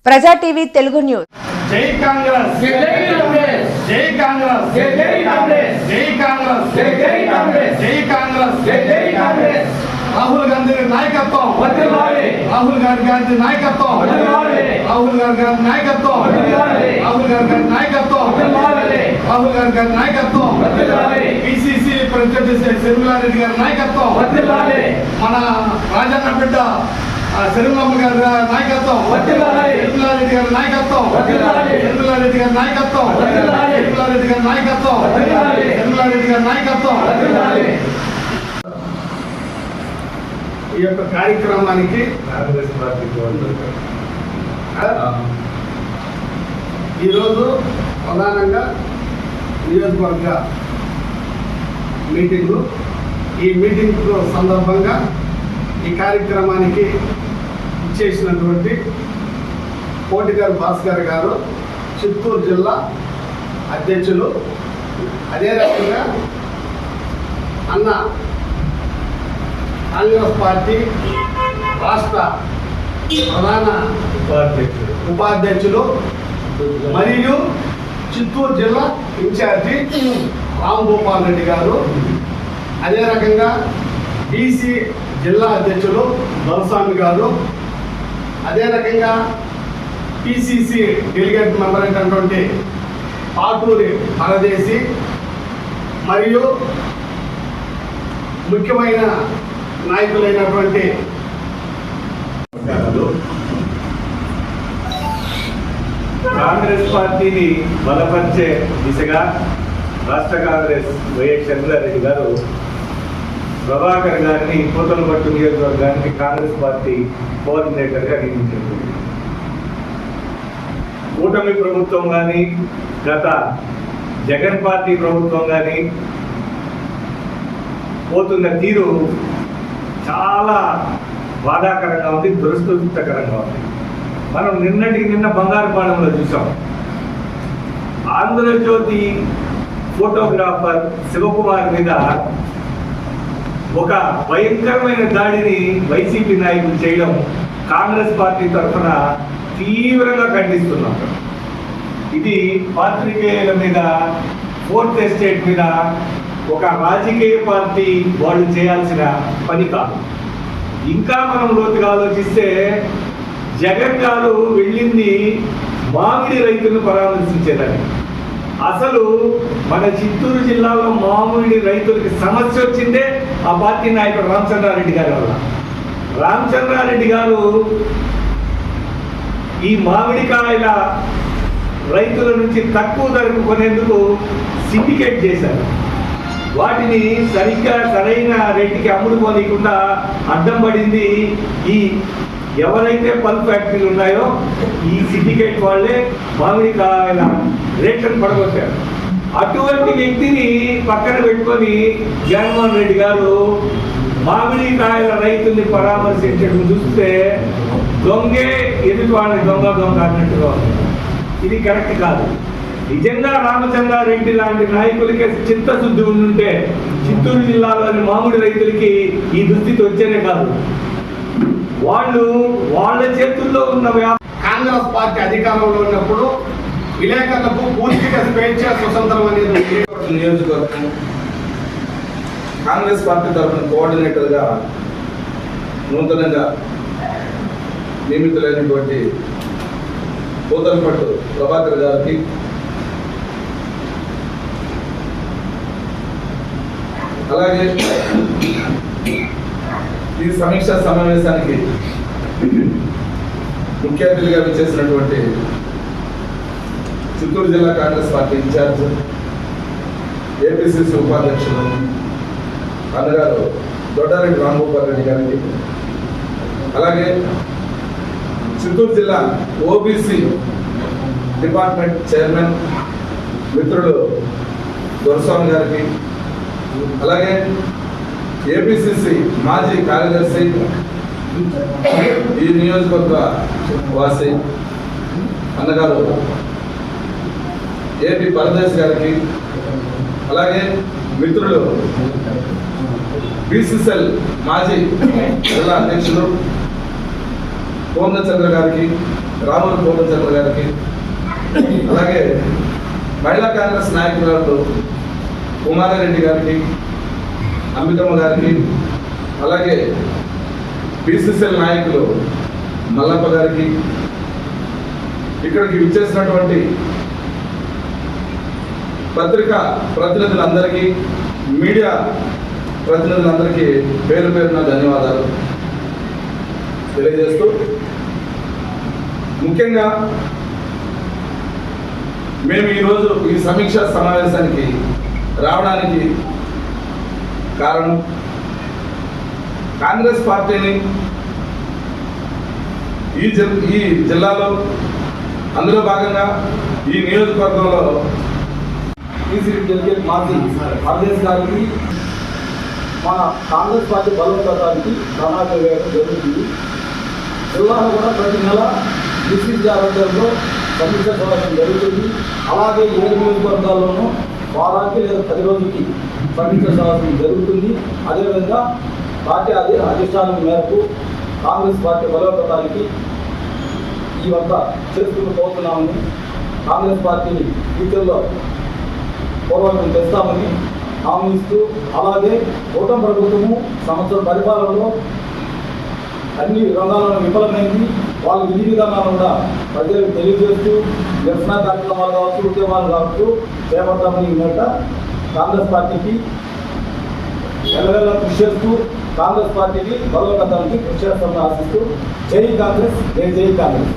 ప్రజా TV Telugu news. జై కాంగ్రెస్, జై కాంగ్రెస్, జై కాంగ్రెస్, జై కాంగ్రెస్, జై కాంగ్రెస్, జై కాంగ్రెస్, జై కాంగ్రెస్, జై కాంగ్రెస్. రాహుల్ గాంధీ నాయకత్వం వర్ధిల్లాలి, రాహుల్ గాంధీ నాయకత్వం వర్ధిల్లాలి, రాహుల్ గాంధీ నాయకత్వం వర్ధిల్లాలి, రాహుల్ గాంధీ నాయకత్వం వర్ధిల్లాలి, రాహుల్ గాంధీ నాయకత్వం వర్ధిల్లాలి, పిసిసి ప్రెసిడెంట్ శర్మిలారెడ్డి గారి నాయకత్వం వర్ధిల్లాలి, మన రాజన్న బిడ్డ శర్మిలమ్మ గారి నాయకత్వం వర్ధిల్లాలి, శర్మిలారెడ్డి గారి నాయకత్వం వర్ధిల్లాలి, శర్మిలారెడ్డి గారి నాయకత్వం వర్ధిల్లాలి, శర్మిలారెడ్డి గారి నాయకత్వం వర్ధిల్లాలి, శర్మిలారెడ్డి గారి నాయకత్వం వర్ధిల్లాలి. ఈ యొక్క కార్యక్రమానికి కాంగ్రెస్ పార్టీకి ఈరోజు ప్రధానంగా నియోజకవర్గ మీటింగు. ఈ మీటింగ్ సందర్భంగా ఈ కార్యక్రమానికి ఇచ్చేసినటువంటి కోటిగారు భాస్కర్ గారు చిత్తూరు జిల్లా అధ్యక్షులు, అదే రకంగా అన్న కాంగ్రెస్ పార్టీ రాష్ట్ర ప్రధాన ఉపాధ్యక్షులు మరియు చిత్తూరు జిల్లా ఇన్ఛార్జి రామ్ గోపాల్ రెడ్డి గారు, అదే రకంగా బీసీ జిల్లా అధ్యక్షులు దొరస్వామి గారు, అదే రకంగా పిసిసి డెలిగేట్ మెంబర్ అయినటువంటి పాటూరి పరదేశి మరియు ముఖ్యమైన నాయకులైనటువంటి కాంగ్రెస్ పార్టీని బలపరిచే దిశగా రాష్ట్ర కాంగ్రెస్ వైఎస్ చంద్రారెడ్డి గారు ప్రభాకర్ గారిని పూతలపట్టు నియోజకవర్గానికి కాంగ్రెస్ పార్టీ కోఆర్డినేటర్గా నియమించారు. కూటమి ప్రభుత్వం కానీ గత జగన్ పార్టీ ప్రభుత్వం కానీ పోతున్న తీరు చాలా బాధాకరంగా ఉంది, దురదృష్టకరంగా ఉంది. మనం నిన్న బంగారుపాలెంలో చూసాం. ఆంధ్రజ్యోతి ఫోటోగ్రాఫర్ శివకుమార్ మీద ఒక భయంకరమైన దాడిని వైసీపీ నాయకులు చేయడం కాంగ్రెస్ పార్టీ తరఫున తీవ్రంగా ఖండిస్తున్నాం. ఇది పాత్రికేయుల మీద, ఫోర్త్ ఎస్టేట్ మీద ఒక రాజకీయ పార్టీ వాళ్ళు చేయాల్సిన పని కాదు. ఇంకా మనం లోతుగా ఆలోచిస్తే జగన్ గారు వెళ్ళింది మామిడి రైతులను పరామర్శించేదాన్ని. అసలు మన చిత్తూరు జిల్లాలో మామిడి రైతులకి సమస్య వచ్చిందే ఆ పార్టీ నాయకుడు రామచంద్రారెడ్డి గారి వల్ల. రామచంద్రారెడ్డి గారు ఈ మామిడికాయల రైతుల నుంచి తక్కువ ధరకు కొనేందుకు సిండికేట్ చేశారు. వాటిని సరైన రేటుకి అమ్ముడుకోనికుండా అడ్డం పడింది ఈ ఎవరైతే పల్ప్ ఫ్యాక్టరీలు ఉన్నాయో ఈ సిండికేట్ వాళ్ళే మామిడికాయల రేట్లను పడగొట్టారు. అటువంటి వ్యక్తిని పక్కన పెట్టుకొని జగన్మోహన్ రెడ్డి గారు మామిడికాయల రైతుల్ని పరామర్శించడం చూస్తే దొంగే ఎదుటి వాళ్ళని దొంగ అన్నట్టుగా ఉంది. ఇది కరెక్ట్ కాదు. నిజంగా రామచంద్రారెడ్డి లాంటి నాయకులకి చిత్తశుద్ధి ఉంటే చిత్తూరు జిల్లాలోని మామిడి రైతులకి ఈ దుస్థితి వచ్చేనే కాదు. వాళ్ళు వాళ్ళ చేతుల్లో ఉన్న కాంగ్రెస్ పార్టీ అధికారంలో ఉన్నప్పుడు విలేకరులకు పూర్తిగా స్వేచ్ఛ స్వతంత్రం అనేది నియోజకవర్గం కాంగ్రెస్ పార్టీ తరఫున కోఆర్డినేటర్గా నూతనంగా నియమితులైనటువంటి పూతలపట్టు ప్రభాకర్ గారికి, అలాగే ఈ సమీక్షా సమావేశానికి ముఖ్య అతిథిగా విచ్చేసినటువంటి చిత్తూరు జిల్లా కాంగ్రెస్ పార్టీ ఇన్ఛార్జ్ ఏపీసీసీ ఉపాధ్యక్షులు అన్నగారు దొడ్డారెడ్డి రామ్ గోపాల్ రెడ్డి గారికి, అలాగే చిత్తూరు జిల్లా ఓబీసీ డిపార్ట్మెంట్ చైర్మన్ మిత్రులు దొరస్వామి గారికి, అలాగే ఏపీసీసీ మాజీ కార్యదర్శి ఈ నియోజకవర్గ వాసి అన్నగారు ఏపీ పరదేశ్ గారికి, అలాగే మిత్రులు బీసీసీఎల్ మాజీ జిల్లా అధ్యక్షులు పూర్ణచంద్ర గారికి, రాములు పూర్ణచంద్ర గారికి, అలాగే మహిళా కాంగ్రెస్ నాయకురాలు కుమారారెడ్డి గారికి, అమితమ్మ గారికి, అలాగే బీసీసీఎల్ నాయకులు మల్లప్ప గారికి, ఇక్కడికి విచ్చేసినటువంటి పత్రికా ప్రతినిధులందరికీ, మీడియా ప్రతినిధులందరికీ పేరు పేరున ధన్యవాదాలు తెలియజేస్తూ, ముఖ్యంగా మేము ఈరోజు ఈ సమీక్షా సమావేశానికి రావడానికి కారణం కాంగ్రెస్ పార్టీని ఈ జిల్లాలో, అందులో భాగంగా ఈ నియోజకవర్గంలో టీసీడీ డెలిగేట్ మాజీ పరదేశ్ గారికి మన కాంగ్రెస్ పార్టీ బలోపేతానికి ప్రణాళిక వేయడం జరుగుతుంది. జిల్లాలో కూడా ప్రతి నెల డిసిసి ఆరోగ్యంలో సమీక్ష సమావేశం జరుగుతుంది. అలాగే 7 నియోజకవర్గాల్లోనూ వారానికి లేదా 10 రోజులకి సమీక్ష సమావేశం జరుగుతుంది. అదేవిధంగా పార్టీ అధిష్టానం మేరకు కాంగ్రెస్ పార్టీ బలోపేతానికి ఇవంతా చేసుకుంటూ పోతున్నామని, కాంగ్రెస్ పార్టీని ఫ్యూచర్లో పూర్వకం తెస్తామని హామీ ఇస్తూ, అలాగే కూటమి ప్రభుత్వము సంవత్సరం పరిపాలనలో అన్ని రంగాలను విఫలమైంది. వాళ్ళ విధి విధానాలను కూడా ప్రజలకు తెలియజేస్తూ నిరసన కార్యక్రమాలు కావచ్చు, ఉద్యమాలు కావచ్చు చేపడతామని మేట కాంగ్రెస్ పార్టీకి ఎల్లవేళ కృషి చేస్తూ కాంగ్రెస్ పార్టీకి బలోపేతానికి కృషి చేస్తామని ఆశిస్తూ జై కాంగ్రెస్, జై జై కాంగ్రెస్.